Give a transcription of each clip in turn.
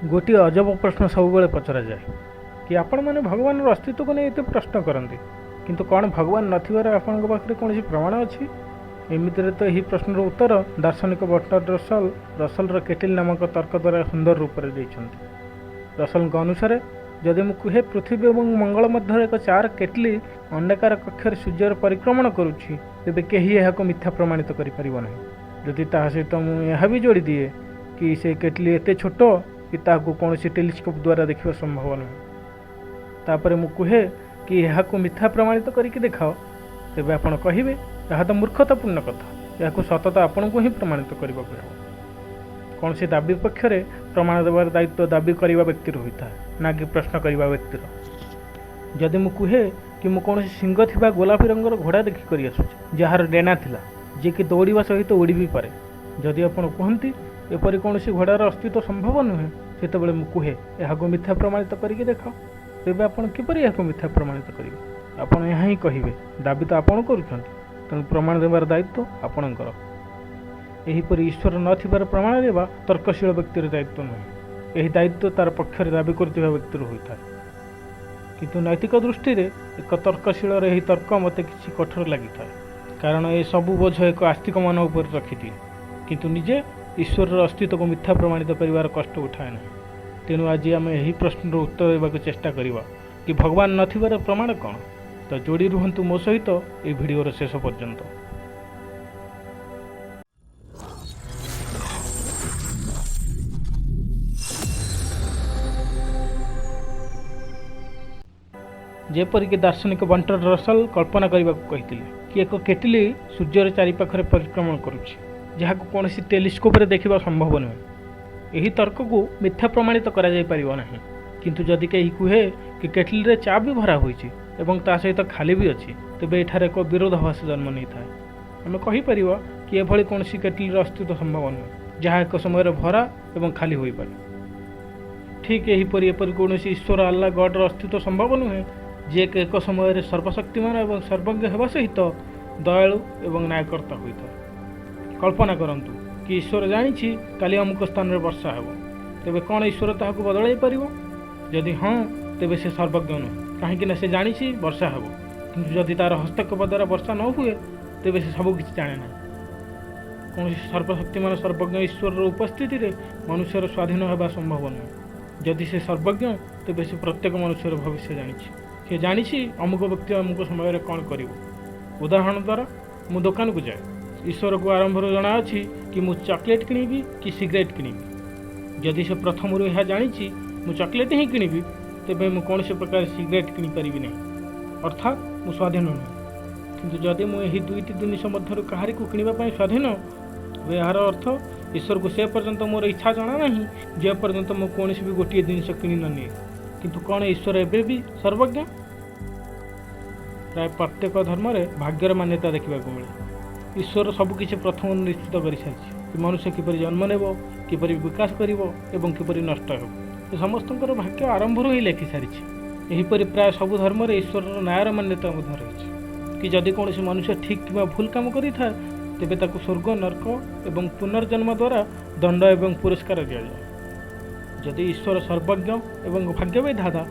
गोटे अजब प्रश्न सब पचरा जाए कि आपण मैंने भगवान अस्तित्व को नहीं प्रश्न करती किंतु कौन भगवान नथिबार आपण पाखे कौन प्रमाण अच्छी एमती तो यही प्रश्नर उत्तर दार्शनिक बर्टरांड रसल केटिल नामक तर्क द्वारा सुंदर रूप से देते। रसल अनुसार जदि मु कहे पृथ्वी और मंगल मध्य एक चार केटली अंडाकार कक्षर सूर्यर परिक्रमण करुच्ची तेरे कहीं यह मिथ्या प्रमाणित करना। जदि ता सहित मुझे भी जोड़ी दिए कि से केटली एत छोट कि ताकू कौन टेलीस्कोप द्वारा देखा संभव नुहे तापर मु कहे कि यह मिथ्या प्रमाणित करके देखाओ तेरे आपण कहे यह तो मूर्खतापूर्ण कथा यह सतता आपण को ही प्रमाणित करने कौन सी दाबी पक्षरे प्रमाण देवार दायित्व दाबी करने व्यक्तिर होता है ना कि प्रश्न करने व्यक्तिर। जदि मु कहे कि मु कौन सिंह थी गोलापी रंगर घोड़ा देखिक आसूँ जार डेना थिला जे कि दौड़ा सहित उड़ी भी पारे जदि आपण कहती एपरी कौन घोड़ार अस्तित्व संभव नुहे से मु कहे यह मिथ्या प्रमाणित करके देखाओ तेज आपड़ किपर यह मिथ्या प्रमाणित करेंगे आपड़ यहाँ ही कहे दाबी तो आपड़ कर तेणु प्रमाण देवार दायित्व आपणकर एहीपरि ईश्वर नथिबार प्रमाण देवा तर्कशील व्यक्तिर दायित्व नुहे यही दायित्व तार पक्षरे दाबी करथिबा व्यक्तिर होता है किंतु नैतिक दृष्टि एक तर्कशील यही तर्क मते किसी कठोर लगी था कारण ये सबू बोझ एक आस्तिक मन उपर रखिथि किंतु निजे ईश्वर अस्तित्व को मिथ्या प्रमाणित करिवार कष्ट उठाए ना। तेणु आज आम यही प्रश्नर उत्तर देवाक चेष्टा करवा कि भगवान नथिबार प्रमाण कौन। तो जोड़ी रुहंतु मो सहित ये भिडियोर शेष पर्यंत। जेपरिक दार्शनिक बर्टरांड रसल कल्पना करने को कहते कि एक केटली सूर्यर चारिपाखरे परिक्रमण करुच्ची जहाँ कौन टेलीस्कोप देखा संभव नुहे यही तर्क को मिथ्या प्रमाणित करा किंतु जदि कहीं कहे कि केटली रे चा भी भरा होइछि एवं ता सहित खाली भी अच्छी तेबे एठार एक विरोधाभास जन्म नहीं था। आम कहीपर कि एभली कौन केटली अस्तित्व संभव नुहे जहाँ एक समय भरा एवं खाली हो पारे। ठीक यहीपरि एपरि कौन ईश्वर अल्लाह गॉडर अस्तित्व संभव नुहे जे एक समय सर्वशक्तिमान एवं सर्वज्ञ होगा सहित दयालु एवं न्यायकर्ता होता है। कल्पना करंतु कि ईश्वर जानी काली अमुक स्थान में वर्षा हो तेबे कौन ईश्वर ताहाको बदलाई पारिबो जदि हाँ तेबे से सर्वज्ञ नुहे कहीं से जानी वर्षा हो किंतु जदि तार हस्तक्षेप द्वारा वर्षा न हुए तेबे से सबकि जाने ना। कौन सर्वशक्तिमान सर्वज्ञ ईश्वर उपस्थिति रे मनुष्यर स्वाधीन होगा संभव नुहे जदि से सर्वज्ञ तेबे से प्रत्येक मनुष्यर भविष्य जानी से जानी अमुक व्यक्ति अमुक समय कौन कर। उदाहरण द्वारा मु दुकान को जाए ईश्वर को आरंभ जना अच्छी कि मु चॉकलेट किनिबी कि सिगरेट किनिबी जदि से प्रथम यह जानी मु चॉकलेट ही किनिबी तेबे मु कौन से प्रकार सिगरेट किनी परिबी नहीं अर्थात मु स्वाधीन नुहे किंतु जदि मु यही दुईटी जिनिष मध्य कहारी को किनिबा पई स्वाधीन यार अर्थ ईश्वर को से पर्यंत मोर इच्छा जना नहीं जे पर्यंत मु कौन भी गोटे जिनिष किनी न निए किंतु कौन ईश्वर एबे भी सर्वज्ञ। प्राय प्रत्येक धर्म में भाग्यर मान्यता देखा मिले ईश्वर सबकि प्रथम निश्चित कर सारी कि मनुष्य किपरि जन्म नेब किपरि विकास करिवो एवं किपरि नष्ट हो समस्त भाग्य आरंभ ही लिखि सारी। यहीपरि प्राय सबु धर्म में ईश्वर न्यायर मान्यता रही कि जदि कौन मनुष्य ठीक कि भूल काम करें तेबे ताकू स्वर्ग नरक एवं पुनर्जन्म द्वारा दंड एवं पुरस्कार दि जाए। जदि ईश्वर सर्वज्ञ एवं भाग्यविधाता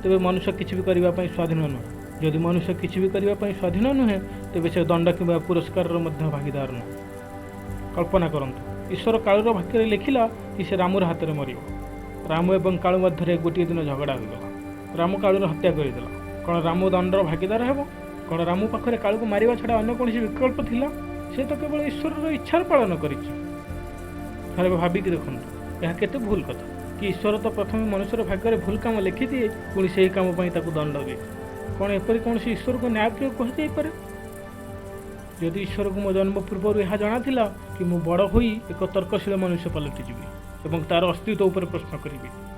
तेबे मनुष्य किसी भी करने स्वाधीन नुहे जदि मनुष्य किसी भी करने स्वाधीन नुहे तेबे से दंड कि पुरस्कार भागीदार नुहे। कल्पना करंतु ईश्वर कालुर भाग्य लिखिला कि से रामुर हाथ में मर राम एवं कालु मध्य गोटे दिन झगड़ा होगा राम कालुर हत्या करदेला कौन राम दंडर भागीदार हेब कौन राम पाखे कालू को मारिबा छड़ा अन्य कौन विकल्प थिला से तो केवल ईश्वर इच्छार पालन कर भाविक देखु यह केते भूल कथा कि ईश्वर तो प्रथम मनुष्यर भाग्य भूल काम लिखि दिए पुणी से काम ताकू दंड दिए कौन एपरी कौन ईश्वर को न्याय कह पारे। जदि ईश्वर को मो जन्म पूर्व यह जाना थिला कि मु बड़ होई एक तर्कशील मनुष्य पलटिजी एवं तार अस्तित्व उपर प्रश्न करी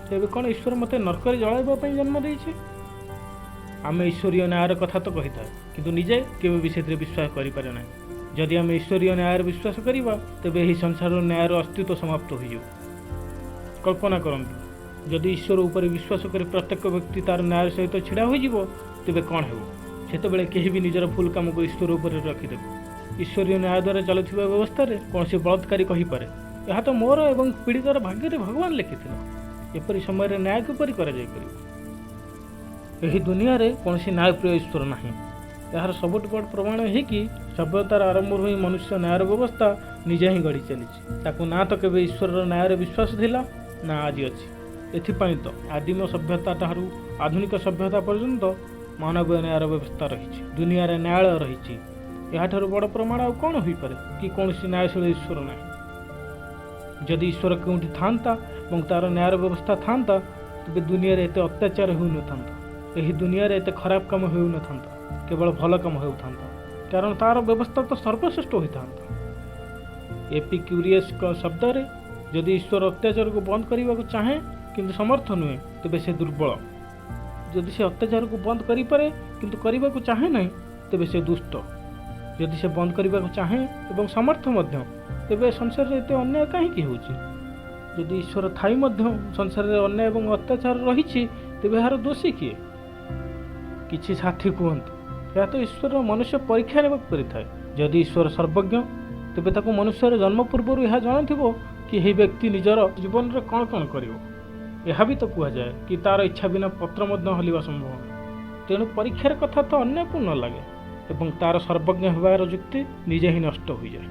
तेरे कौन ईश्वर मत नरक जलाइबा जन्म देइछे। आम ईश्वरीय न्यायर कथा तो कही था किंतु निजे केवे भी से विश्वास करें ना। जदि आम ईश्वरीय न्यायर विश्वास करवा तेबे यही संसार न्यायर अस्तित्व समाप्त हो। कल्पना करंतु जदि ईश्वर उपर विश्वास कर प्रत्येक व्यक्ति तार न्याय सहित छिड़ा हो तेबे कौन हो सेतबेले केही भी निजर भूल काम को ईश्वर उपर रखिदेव। ईश्वरीय न्याय द्वारा चलुवा व्यवस्था कौन से बलात्कारी कहीपे यह तो मोर एवं पीड़ितर भाग्य भगवान लिखि ଏପରି ସମୟରେ ନ୍ୟାୟ କିପରି କରାଯାଇପାରିବ? ଏହି ଦୁନିଆରେ କୌଣସି ନ୍ୟାୟପ୍ରିୟ ଈଶ୍ୱର ନାହିଁ। ଏହାର ସବୁଠୁ ବଡ଼ ପ୍ରମାଣ ଏହି କି ସଭ୍ୟତାର ଆରମ୍ଭରୁ ହିଁ ମନୁଷ୍ୟ ନ୍ୟାୟର ବ୍ୟବସ୍ଥା ନିଜେ ହିଁ ଗଢ଼ି ଚାଲିଛି। ତାକୁ ନା ତ କେବେ ଈଶ୍ୱରର ନ୍ୟାୟରେ ବିଶ୍ୱାସ ଥିଲା, ନା ଆଜି ଅଛି। ଏଥିପାଇଁ ତ ଆଦିମ ସଭ୍ୟତା ଠାରୁ ଆଧୁନିକ ସଭ୍ୟତା ପର୍ଯ୍ୟନ୍ତ ମାନବୀୟ ନ୍ୟାୟର ବ୍ୟବସ୍ଥା ରହିଛି, ଦୁନିଆରେ ନ୍ୟାୟାଳୟ ରହିଛି। ଏହାଠାରୁ ବଡ଼ ପ୍ରମାଣ ଆଉ କ'ଣ ହୋଇପାରେ କି କୌଣସି ନ୍ୟାୟଶୀଳ ଈଶ୍ୱର ନାହିଁ? ଯଦି ଈଶ୍ୱର କେଉଁଠି ଥାନ୍ତା ଏବଂ ତା'ର ନ୍ୟାୟର ବ୍ୟବସ୍ଥା ଥାନ୍ତା, ତେବେ ଦୁନିଆରେ ଏତେ ଅତ୍ୟାଚାର ହେଉନଥାନ୍ତା, ଏହି ଦୁନିଆରେ ଏତେ ଖରାପ କାମ ହେଉନଥାନ୍ତା, କେବଳ ଭଲ କାମ ହେଉଥାନ୍ତା। କାରଣ ତା'ର ବ୍ୟବସ୍ଥା ତ ସର୍ବଶ୍ରେଷ୍ଠ ହୋଇଥାନ୍ତା। ଏପିକ୍ୟୁରିୟସଙ୍କ ଶବ୍ଦରେ, ଯଦି ଈଶ୍ୱର ଅତ୍ୟାଚାରକୁ ବନ୍ଦ କରିବାକୁ ଚାହେଁ କିନ୍ତୁ ସମର୍ଥ ନୁହେଁ, ତେବେ ସେ ଦୁର୍ବଳ। ଯଦି ସେ ଅତ୍ୟାଚାରକୁ ବନ୍ଦ କରିପାରେ କିନ୍ତୁ କରିବାକୁ ଚାହେଁ ନାହିଁ, ତେବେ ସେ ଦୁଷ୍ଟ। ଯଦି ସେ ବନ୍ଦ କରିବାକୁ ଚାହେଁ ଏବଂ ସମର୍ଥ ମଧ୍ୟ, ତେବେ ସଂସାରରେ ଏତେ ଅନ୍ୟାୟ କାହିଁକି ହେଉଛି? ଯଦି ଈଶ୍ୱର ଥାଇ ମଧ୍ୟ ସଂସାରରେ ଅନ୍ୟାୟ ଏବଂ ଅତ୍ୟାଚାର ରହିଛି, ତେବେ ଏହାର ଦୋଷୀ କିଏ? କିଛି ସାଥୀ କୁହନ୍ତି, ଏହା ତ ଈଶ୍ୱର ମନୁଷ୍ୟ ପରୀକ୍ଷା ନେବାକୁ କରିଥାଏ। ଯଦି ଈଶ୍ୱର ସର୍ବଜ୍ଞ, ତେବେ ତାକୁ ମନୁଷ୍ୟର ଜନ୍ମ ପୂର୍ବରୁ ଏହା ଜଣାଥିବ କି ଏହି ବ୍ୟକ୍ତି ନିଜର ଜୀବନରେ କ'ଣ କ'ଣ କରିବ। ଏହା ବି ତ କୁହାଯାଏ କି ତା'ର ଇଚ୍ଛା ବିନା ପତ୍ର ମଧ୍ୟ ହଲିବା ସମ୍ଭବ। ତେଣୁ ପରୀକ୍ଷାର କଥା ତ ଅନ୍ୟାୟପୂର୍ଣ୍ଣ ଲାଗେ ଏବଂ ତା'ର ସର୍ବଜ୍ଞ ହେବାର ଯୁକ୍ତି ନିଜେ ହିଁ ନଷ୍ଟ ହୋଇଯାଏ।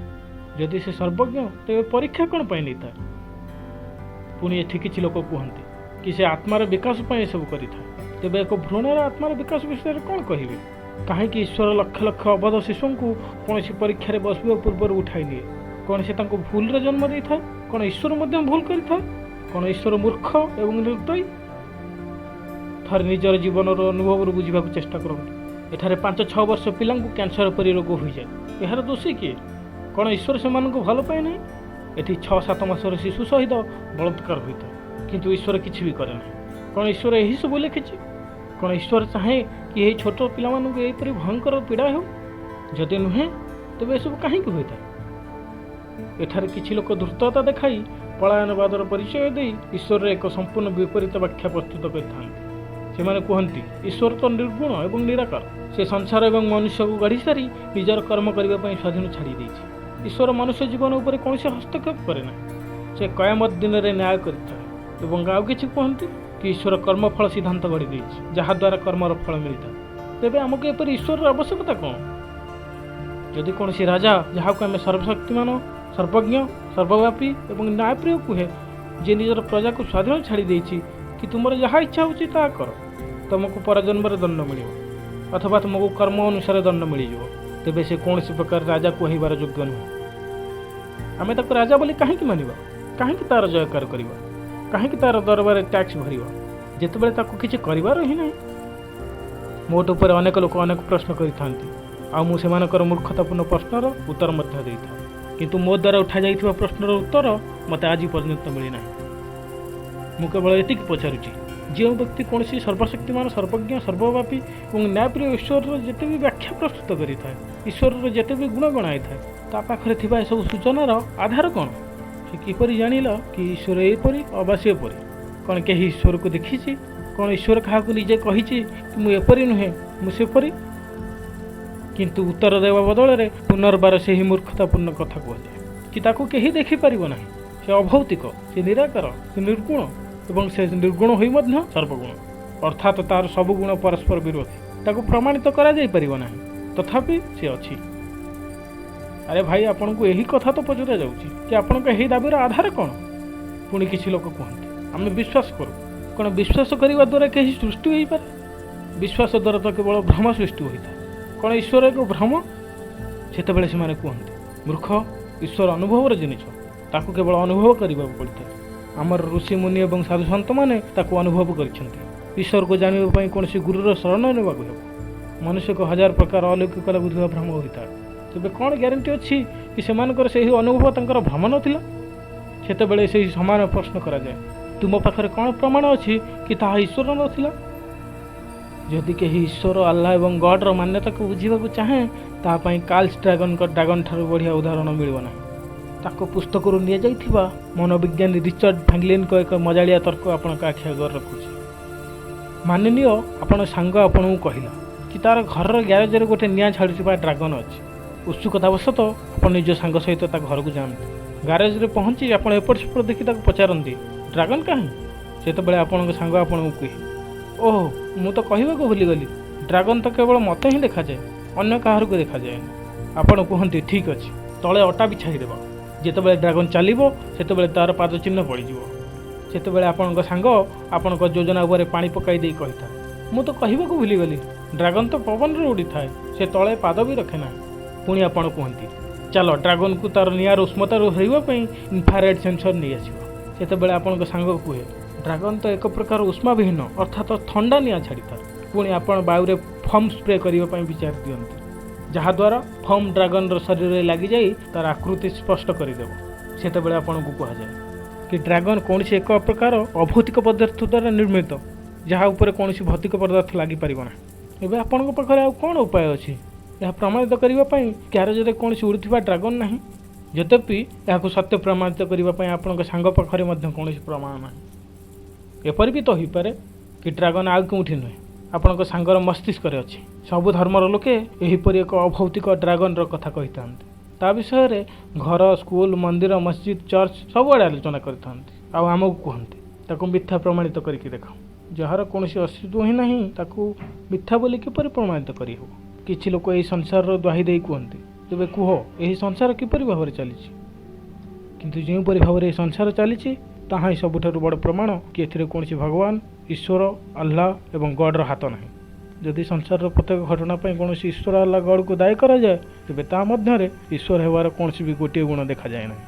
ଯଦି ସେ ସର୍ବଜ୍ଞ, ତେବେ ପରୀକ୍ଷା କ'ଣ ପାଇଁ ନେଇଥାଏ? ପୁଣି ଏଠି କିଛି ଲୋକ କୁହନ୍ତି କି ସେ ଆତ୍ମାର ବିକାଶ ପାଇଁ ଏସବୁ କରିଥାଏ। ତେବେ ଏକ ଭ୍ରୂଣର ଆତ୍ମାର ବିକାଶ ବିଷୟରେ କ'ଣ କହିବେ? କାହିଁକି ଈଶ୍ୱର ଲକ୍ଷ ଲକ୍ଷ ଅବଧ ଶିଶୁଙ୍କୁ କୌଣସି ପରୀକ୍ଷାରେ ବସିବା ପୂର୍ବରୁ ଉଠାଇ ନିଏ? କ'ଣ ସେ ତାଙ୍କୁ ଭୁଲରେ ଜନ୍ମ ଦେଇଥାଏ? କ'ଣ ଈଶ୍ୱର ମଧ୍ୟ ଭୁଲ କରିଥାଏ? କ'ଣ ଈଶ୍ୱର ମୂର୍ଖ ଏବଂ ନିର୍ଦ୍ଦୟୀ? ଥରେ ନିଜର ଜୀବନର ଅନୁଭବରୁ ବୁଝିବାକୁ ଚେଷ୍ଟା କରନ୍ତୁ। ଏଠାରେ 5-6 ବର୍ଷ ପିଲାଙ୍କୁ କ୍ୟାନ୍ସର ପରି ରୋଗ ହୋଇଯାଏ। ଏହାର ଦୋଷୀ କିଏ? କ'ଣ ଈଶ୍ୱର ସେମାନଙ୍କୁ ଭଲ ପାଏ ନାହିଁ? ଏଠି 6-7 ମାସର ଶିଶୁ ସହିତ ବଳାତ୍କାର ହୋଇଥାଏ, କିନ୍ତୁ ଈଶ୍ୱର କିଛି ବି କରେ ନାହିଁ। କ'ଣ ଈଶ୍ୱର ଏହିସବୁ ଲେଖିଛି? କ'ଣ ଈଶ୍ୱର ଚାହେଁ କି ଏହି ଛୋଟ ପିଲାମାନଙ୍କୁ ଏହିପରି ଭୟଙ୍କର ପୀଡ଼ା ହେଉ? ଯଦି ନୁହେଁ, ତେବେ ଏସବୁ କାହିଁକି ହୋଇଥାଏ? ଏଠାରେ କିଛି ଲୋକ ଧୂର୍ତ୍ତତା ଦେଖାଇ ପଳାୟନବାଦର ପରିଚୟ ଦେଇ ଈଶ୍ୱରର ଏକ ସମ୍ପୂର୍ଣ୍ଣ ବିପରୀତ ବ୍ୟାଖ୍ୟା ପ୍ରସ୍ତୁତ କରିଥାନ୍ତି। ସେମାନେ କୁହନ୍ତି, ଈଶ୍ୱର ତ ନିର୍ଗୁଣ ଏବଂ ନିରାକାର। ସେ ସଂସାର ଏବଂ ମନୁଷ୍ୟକୁ ଗଢ଼ି ସାରି ନିଜର କର୍ମ କରିବା ପାଇଁ ସ୍ୱାଧୀନ ଛାଡ଼ି ଦେଇଛି। ଈଶ୍ୱର ମନୁଷ୍ୟ ଜୀବନ ଉପରେ କୌଣସି ହସ୍ତକ୍ଷେପ କରେ ନାହିଁ। ସେ କୟାମତ ଦିନରେ ନ୍ୟାୟ କରିଥାଏ। ଏବଂ ଆଉ କିଛି କୁହନ୍ତି କି ଈଶ୍ୱର କର୍ମଫଳ ସିଦ୍ଧାନ୍ତ ଗଢ଼ି ଦେଇଛି, ଯାହାଦ୍ୱାରା କର୍ମର ଫଳ ମିଳିଥାଏ। ତେବେ ଆମକୁ ଏପରି ଈଶ୍ୱରର ଆବଶ୍ୟକତା କ'ଣ? ଯଦି କୌଣସି ରାଜା, ଯାହାକୁ ଆମେ ସର୍ବଶକ୍ତିମାନ, ସର୍ବଜ୍ଞ, ସର୍ବବ୍ୟାପୀ ଏବଂ ନ୍ୟାୟପ୍ରିୟ କୁହେ, ଯିଏ ନିଜର ପ୍ରଜାକୁ ସ୍ୱାଧୀନ ଛାଡ଼ି ଦେଇଛି କି ତୁମର ଯାହା ଇଚ୍ଛା ହେଉଛି ତାହା କର, ତୁମକୁ ପରଜନ୍ମରେ ଦଣ୍ଡ ମିଳିବ ଅଥବା ତୁମକୁ କର୍ମ ଅନୁସାରେ ଦଣ୍ଡ ମିଳିଯିବ, ତେବେ ସେ କୌଣସି ପ୍ରକାର ରାଜା କୁହାଇବାର ଯୋଗ୍ୟ ନୁହେଁ। ଆମେ ତାକୁ ରାଜା ବୋଲି କାହିଁକି ମାନିବା? କାହିଁକି ତା'ର ଜୟକାର କରିବା? କାହିଁକି ତା'ର ଦରବାରରେ ଟ୍ୟାକ୍ସ ଭରିବା, ଯେତେବେଳେ ତାକୁ କିଛି କରିବାର ହିଁ ନାହିଁ? ମୋଟ ଉପରେ ଅନେକ ଲୋକ ଅନେକ ପ୍ରଶ୍ନ କରିଥାନ୍ତି, ଆଉ ମୁଁ ସେମାନଙ୍କର ମୂର୍ଖତାପୂର୍ଣ୍ଣ ପ୍ରଶ୍ନର ଉତ୍ତର ମଧ୍ୟ ଦେଇଥାଏ। କିନ୍ତୁ ମୋ ଦ୍ୱାରା ଉଠାଯାଇଥିବା ପ୍ରଶ୍ନର ଉତ୍ତର ମୋତେ ଆଜି ପର୍ଯ୍ୟନ୍ତ ମିଳିନାହିଁ। ମୁଁ କେବଳ ଏତିକି ପଚାରୁଛି, ଯେଉଁ ବ୍ୟକ୍ତି କୌଣସି ସର୍ବଶକ୍ତିମାନ, ସର୍ବଜ୍ଞ, ସର୍ବବ୍ୟାପୀ ଏବଂ ନ୍ୟାୟପ୍ରିୟ ଈଶ୍ୱରର ଯେତେ ବି ବ୍ୟାଖ୍ୟା ପ୍ରସ୍ତୁତ କରିଥାଏ, ଈଶ୍ୱରର ଯେତେ ବି ଗୁଣ ଗଣାଇଥାଏ, ତା ପାଖରେ ଥିବା ଏସବୁ ସୂଚନାର ଆଧାର କ'ଣ? ସେ କିପରି ଜାଣିଲ କି ଈଶ୍ୱର ଏପରି ଅବା ସେପରି? କ'ଣ କେହି ଈଶ୍ୱରକୁ ଦେଖିଛି? କ'ଣ ଈଶ୍ୱର କାହାକୁ ନିଜେ କହିଛି କି ମୁଁ ଏପରି ନୁହେଁ, ମୁଁ ସେପରି? କିନ୍ତୁ ଉତ୍ତର ଦେବା ବଦଳରେ ପୁନର୍ବାର ସେହି ମୂର୍ଖତାପୂର୍ଣ୍ଣ କଥା କୁହାଯାଏ କି ତାକୁ କେହି ଦେଖିପାରିବ ନାହିଁ। ସେ ଅଭୌତିକ, ସେ ନିରାକାର, ସେ ନିର୍ଗୁଣ ଏବଂ ସେ ନିର୍ଗୁଣ ହୋଇ ମଧ୍ୟ ସର୍ବଗୁଣ, ଅର୍ଥାତ୍ ତା'ର ସବୁ ଗୁଣ ପରସ୍ପର ବିରୋଧୀ। ତାକୁ ପ୍ରମାଣିତ କରାଯାଇପାରିବ ନାହିଁ, ତଥାପି ସେ ଅଛି। ଆରେ ଭାଇ, ଆପଣଙ୍କୁ ଏହି କଥା ତ ପଚରା ଯାଉଛି କି ଆପଣଙ୍କ ଏହି ଦାବିର ଆଧାର କ'ଣ? ପୁଣି କିଛି ଲୋକ କୁହନ୍ତି, ଆମେ ବିଶ୍ୱାସ କରୁ। କ'ଣ ବିଶ୍ୱାସ କରିବା ଦ୍ୱାରା କେହି ସୃଷ୍ଟି ହୋଇପାରେ? ବିଶ୍ୱାସ ଦ୍ୱାରା ତ କେବଳ ଭ୍ରମ ସୃଷ୍ଟି ହୋଇଥାଏ। କ'ଣ ଈଶ୍ୱର ଏକ ଭ୍ରମ? ସେତେବେଳେ ସେମାନେ କୁହନ୍ତି, ମୂର୍ଖ, ଈଶ୍ୱର ଅନୁଭବର ଜିନିଷ, ତାକୁ କେବଳ ଅନୁଭବ କରିବାକୁ ପଡ଼ିଥାଏ। ଆମର ଋଷିମୁନି ଏବଂ ସାଧୁସନ୍ତମାନେ ତାକୁ ଅନୁଭବ କରିଛନ୍ତି। ଈଶ୍ୱରକୁ ଜାଣିବା ପାଇଁ କୌଣସି ଗୁରୁର ଶରଣ ନେବାକୁ ହେବ। ମନୁଷ୍ୟକୁ 1000 ପ୍ରକାର ଅଲୌକିକ ଲାଗୁଥିବା ଭ୍ରମ ହୋଇଥାଏ। ତେବେ କ'ଣ ଗ୍ୟାରେଣ୍ଟି ଅଛି କି ସେମାନଙ୍କର ସେହି ଅନୁଭବ ତାଙ୍କର ଭ୍ରମ ନଥିଲା? ସେତେବେଳେ ସେହି ସମାନ ପ୍ରଶ୍ନ କରାଯାଏ, ତୁମ ପାଖରେ କ'ଣ ପ୍ରମାଣ ଅଛି କି ତାହା ଈଶ୍ୱର ନଥିଲା? ଯଦି କେହି ଈଶ୍ୱର, ଆଲ୍ଲାହ ଏବଂ ଗଡ଼ର ମାନ୍ୟତାକୁ ବୁଝିବାକୁ ଚାହେଁ, ତାହା ପାଇଁ କାର୍ଲ ଡ୍ରାଗନ୍ଙ୍କ ଡ୍ରାଗନ୍ ଠାରୁ ବଢ଼ିଆ ଉଦାହରଣ ମିଳିବ ନାହିଁ। ତାଙ୍କ ପୁସ୍ତକରୁ ନିଆଯାଇଥିବା ମନୋବିଜ୍ଞାନୀ ରିଚର୍ଡ ଫ୍ରାଙ୍କଲିନ୍ଙ୍କ ଏକ ମଜାଳିଆ ତର୍କ ଆପଣଙ୍କ ଆଖି ଆଗରେ ରଖୁଛି। ମାନିନିଅ, ଆପଣ ସାଙ୍ଗ ଆପଣଙ୍କୁ କହିଲା କି ତା'ର ଘରର ଗ୍ୟାରେଜରେ ଗୋଟେ ନିଆଁ ଛାଡ଼ୁଥିବା ଡ୍ରାଗନ୍ ଅଛି। ଉତ୍ସୁକତାବଶତଃ ଆପଣ ନିଜ ସାଙ୍ଗ ସହିତ ତା ଘରକୁ ଯାଆନ୍ତି। ଗ୍ୟାରେଜରେ ପହଞ୍ଚି ଆପଣ ଏପଟ ସେପଟ ଦେଖି ତାକୁ ପଚାରନ୍ତି, ଡ୍ରାଗନ୍ କାହିଁ? ସେତେବେଳେ ଆପଣଙ୍କ ସାଙ୍ଗ ଆପଣଙ୍କୁ କୁହେ, ଓହୋ ମୁଁ ତ କହିବାକୁ ଭୁଲିଗଲି, ଡ୍ରାଗନ୍ ତ କେବଳ ମୋତେ ହିଁ ଦେଖାଯାଏ, ଅନ୍ୟ କାହାକୁ ଦେଖାଯାଏନି। ଆପଣ କୁହନ୍ତି ଠିକ୍ ଅଛି, ତଳେ ଅଟା ବିଛାଇଦେବ। ଯେତେବେଳେ ଡ୍ରାଗନ୍ ଚାଲିବ ସେତେବେଳେ ତା'ର ପାଦ ଚିହ୍ନ ପଡ଼ିଯିବ। ସେତେବେଳେ ଆପଣଙ୍କ ସାଙ୍ଗ ଆପଣଙ୍କ ଯୋଜନା ଉପରେ ପାଣି ପକାଇ ଦେଇ କହିଥାଏ, ମୁଁ ତ କହିବାକୁ ଭୁଲିଗଲି, ଡ୍ରାଗନ୍ ତ ପବନରେ ଉଡ଼ିଥାଏ, ସେ ତଳେ ପାଦ ବି ରଖେ ନାହିଁ। ପୁଣି ଆପଣ କୁହନ୍ତି, ଚାଲ ଡ୍ରାଗନ୍କୁ ତା'ର ନିଆଁର ଉଷ୍ମତାରୁ ଧରିବା ପାଇଁ ଇନଫ୍ରାରେଡ୍ ସେନ୍ସର ନେଇଆସିବ। ସେତେବେଳେ ଆପଣଙ୍କ ସାଙ୍ଗ କୁହେ, ଡ୍ରାଗନ୍ ତ ଏକ ପ୍ରକାର ଉଷ୍ମାବିହୀନ ଅର୍ଥାତ୍ ଥଣ୍ଡା ନିଆଁ ଛାଡ଼ିଥାଏ। ପୁଣି ଆପଣ ବାୟୁରେ ଫୋମ୍ ସ୍ପ୍ରେ କରିବା ପାଇଁ ବିଚାର ଦିଅନ୍ତି, ଯାହାଦ୍ୱାରା ଫୋମ୍ ଡ୍ରାଗନ୍ର ଶରୀରରେ ଲାଗିଯାଇ ତା'ର ଆକୃତି ସ୍ପଷ୍ଟ କରିଦେବ। ସେତେବେଳେ ଆପଣଙ୍କୁ କୁହାଯାଏ କି ଡ୍ରାଗନ୍ କୌଣସି ଏକ ପ୍ରକାର ଅଭୌତିକ ପଦାର୍ଥ ଦ୍ୱାରା ନିର୍ମିତ, ଯାହା ଉପରେ କୌଣସି ଭୌତିକ ପଦାର୍ଥ ଲାଗିପାରିବ ନାହିଁ। ଏବେ ଆପଣଙ୍କ ପାଖରେ ଆଉ କ'ଣ ଉପାୟ ଅଛି ଏହା ପ୍ରମାଣିତ କରିବା ପାଇଁ ଗ୍ୟାରେଜରେ କୌଣସି ଉଡ଼ୁଥିବା ଡ୍ରାଗନ୍ ନାହିଁ? ଯଦ୍ୟପି ଏହାକୁ ସତ୍ୟ ପ୍ରମାଣିତ କରିବା ପାଇଁ ଆପଣଙ୍କ ସାଙ୍ଗ ପାଖରେ ମଧ୍ୟ କୌଣସି ପ୍ରମାଣ ନାହିଁ। ଏପରି ବି ତ ହୋଇପାରେ କି ଡ୍ରାଗନ୍ ଆଉ କେଉଁଠି ନୁହେଁ, ଆପଣଙ୍କ ସାଙ୍ଗର ମସ୍ତିଷ୍କରେ ଅଛି। ସବୁ ଧର୍ମର ଲୋକେ ଏହିପରି ଏକ ଅଭୌତିକ ଡ୍ରାଗନ୍ର କଥା କହିଥାନ୍ତି। ତା ବିଷୟରେ ଘର, ସ୍କୁଲ, ମନ୍ଦିର, ମସଜିଦ୍, ଚର୍ଚ୍ଚ ସବୁଆଡ଼େ ଆଲୋଚନା କରିଥାନ୍ତି। ଆଉ ଆମକୁ କୁହନ୍ତି, ତାକୁ ମିଥ୍ୟା ପ୍ରମାଣିତ କରିକି ଦେଖ। ଯାହାର କୌଣସି ଅସ୍ତିତ୍ୱ ହିଁ ନାହିଁ ତାକୁ ମିଥ୍ୟା ବୋଲି କିପରି ପ୍ରମାଣିତ କରିହେବ? କିଛି ଲୋକ ଏହି ସଂସାରର ଦ୍ୱାହି ଦେଇ କୁହନ୍ତି, ତେବେ କୁହ ଏହି ସଂସାର କିପରି ଭାବରେ ଚାଲିଛି? କିନ୍ତୁ ଯେଉଁପରି ଭାବରେ ଏହି ସଂସାର ଚାଲିଛି ତାହା ହିଁ ସବୁଠାରୁ ବଡ଼ ପ୍ରମାଣ କି ଏଥିରେ କୌଣସି ଭଗବାନ, ଈଶ୍ୱର, ଆଲ୍ଲାହ ଏବଂ ଗଡ଼ର ହାତ ନାହିଁ। ଯଦି ସଂସାରର ପ୍ରତ୍ୟେକ ଘଟଣା ପାଇଁ କୌଣସି ଈଶ୍ୱର, ଆଲ୍ଲାହ, ଗଡ଼କୁ ଦାୟୀ କରାଯାଏ, ତେବେ ତା ମଧ୍ୟରେ ଈଶ୍ୱର ହେବାର କୌଣସି ବି ଗୋଟିଏ ଗୁଣ ଦେଖାଯାଏ ନାହିଁ।